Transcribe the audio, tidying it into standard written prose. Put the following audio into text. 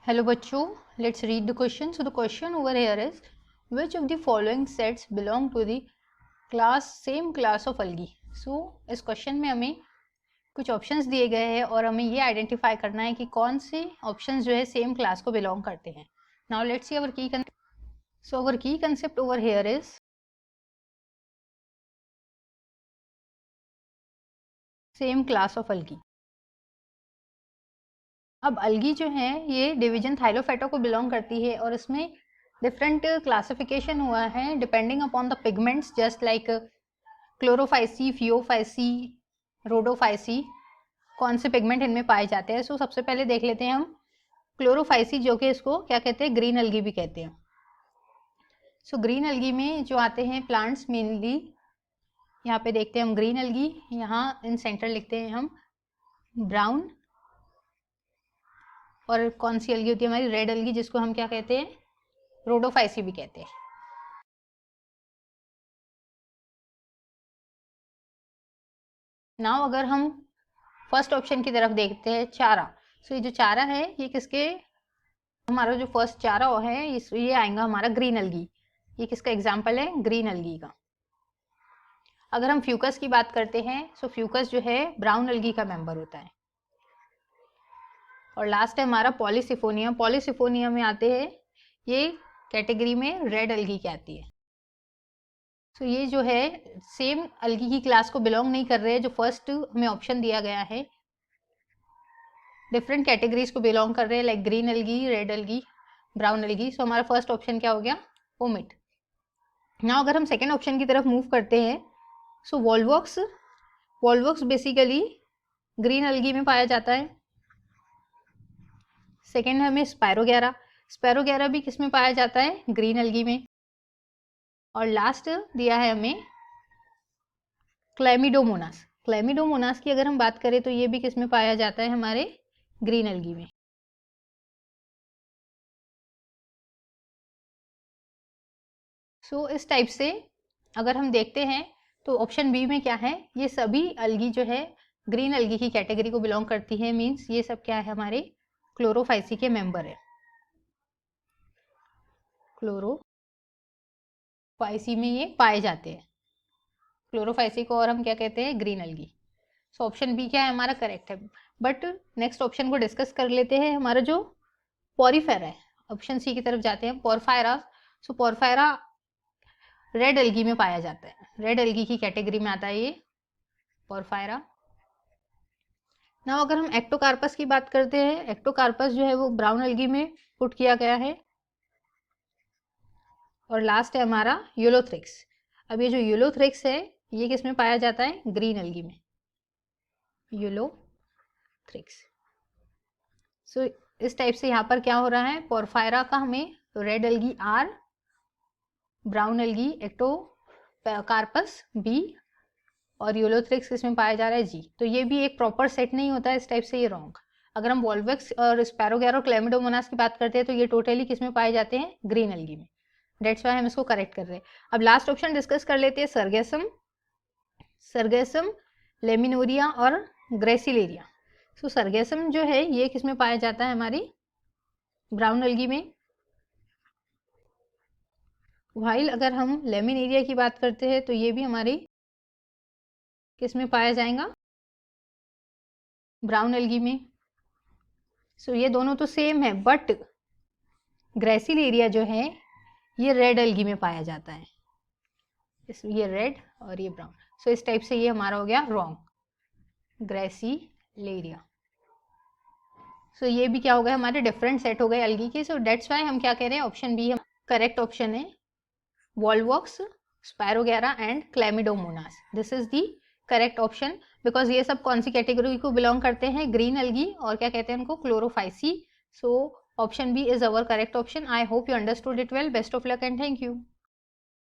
Hello बच्चों, let's read the question. So the question over here is, which of the following sets belong to the same class of algae? So इस question में हमें कुछ options दिए गए हैं और हमें ये आइडेंटिफाई करना है कि कौन से ऑप्शंस जो है सेम क्लास को बिलोंग करते हैं. नाउ लेट्स सी आवर की सो आवर की concept over here is same class of algae. अब algae जो है ये डिवीजन थाइलोफाइटा को बिलोंग करती है और इसमें डिफरेंट क्लासिफिकेशन हुआ है depending upon the pigments, just like Chlorophyceae, Phaeophyceae, Rhodophyceae. कौन से पिगमेंट इनमें पाए जाते हैं? सो सबसे पहले देख लेते हैं हम क्लोरोफाइसी, जो कि इसको क्या कहते हैं, ग्रीन अलगी भी कहते हैं. सो ग्रीन अलगी में जो आते हैं प्लांट्स मेनली, यहाँ पे देखते हैं हम ग्रीन अलगी, यहाँ इन सेंटर लिखते हैं हम ब्राउन. और कौन सी अलगी होती है हमारी? रेड अलगी, जिसको हम क्या कहते हैं, रोडोफाइसी भी कहते हैं. नाउ अगर हम फर्स्ट ऑप्शन की तरफ देखते हैं, चारा. सो ये जो चारा है ये किसके, हमारा जो फर्स्ट चारा है ये आएगा हमारा ग्रीन अलगी. ये किसका एग्जाम्पल है? ग्रीन अलगी का. अगर हम फ्यूकस की बात करते हैं, सो फ्यूकस जो है ब्राउन अलगी का मेंबर होता है. और लास्ट है हमारा पॉलीसिफोनियम. पॉलीसिफोनियम में आते हैं, ये कैटेगरी में रेड अलगी की आती है. सो ये जो है सेम अलगी की क्लास को बिलोंग नहीं कर रहे हैं. जो फर्स्ट हमें ऑप्शन दिया गया है, डिफरेंट कैटेगरीज को बिलोंग कर रहे हैं, like green algae, red algae, brown algae. So हमारा फर्स्ट ऑप्शन क्या हो गया? ओमिट. नाउ अगर हम सेकेंड ऑप्शन की तरफ मूव करते हैं, so volvox. Volvox basically green algae में पाया जाता है. सेकेंड है हमें स्पायरोगैरा. स्पायरोगैरा भी किस में पाया जाता है? ग्रीन अलगी में. और लास्ट दिया है हमें क्लैमिडोमोनास. क्लैमिडोमोनास की अगर हम बात करें तो ये भी किस में पाया जाता है? हमारे ग्रीन अलगी में. सो इस टाइप से अगर हम देखते हैं तो ऑप्शन बी में क्या है, ये सभी अलगी जो है ग्रीन अलगी की कैटेगरी को बिलोंग करती है. मींस ये सब क्या है, हमारे क्लोरोफाइसी के मेंबर है. क्लोरोफाइसी में ये पाए जाते हैं, क्लोरोफाइसी को, और हम क्या कहते हैं? Green algae. So option B क्या है हमारा? करेक्ट है. बट नेक्स्ट ऑप्शन को डिस्कस कर लेते हैं. हमारा जो पोरिफेरा है, ऑप्शन सी की तरफ जाते हैं, पोरफायरा. सो पोरफायरा रेड अलगी में पाया जाता है, रेड अलगी की कैटेगरी में आता है ये पोरफायरा. ना अगर हम एक्टोकार्पस की बात करते हैं, एक्टोकार्पस जो है वो ब्राउन अलगी में पुट किया गया है. और लास्ट है हमारा यूलोथ्रिक्स. अब ये जो यूलोथ्रिक्स है ये किस में पाया जाता है? ग्रीन अलगी में, यूलोथ्रिक्स. सो इस टाइप से यहाँ पर क्या हो रहा है, पोरफायरा का हमें red algae or, brown algae ectocarpus B, और यूलोथ्रिक्स किसमें पाया जा रहा है? जी. तो ये भी एक प्रॉपर सेट नहीं होता है, इस टाइप से ये रॉन्ग. अगर हम वॉल्वॉक्स और स्पैरोगैरा और क्लैमिडोमोनास की बात करते हैं तो ये टोटली किसमें पाए जाते हैं? ग्रीन अलगी में. डेट्स वाई हम इसको करेक्ट कर रहे हैं. अब लास्ट ऑप्शन डिस्कस कर लेते हैं, सर्गेसम. सर्गेसम, लेमिनोरिया और ग्रेसिलेरिया. सो सर्गेसम जो है ये किसमें पाया जाता है? हमारी ब्राउन अलगी में. वाइल अगर हम लेमिनेरिया की बात करते हैं तो ये भी हमारी किसमें पाया जाएगा? ब्राउन अलगी में. सो ये दोनों तो सेम है, बट ग्रेसिलेरिया जो है ये रेड अलगी में पाया जाता है. ये रेड और ये ब्राउन. सो इस टाइप से ये हमारा हो गया रॉन्ग, ग्रेसिलेरिया. सो ये भी क्या हो गया, हमारे डिफरेंट सेट हो गए अलगी के. सो डेट्स वाई हम क्या कह रहे हैं, ऑप्शन बी करेक्ट ऑप्शन है. Volvox, spirogyra and chlamydomonas, this is the correct option. Because ये सब कौन सी कैटेगरी को बिलोंग करते हैं? ग्रीन अलगी, और क्या कहते हैं उनको? Chlorophyceae. So option B is our correct option. I hope you understood it well. Best of luck and thank you.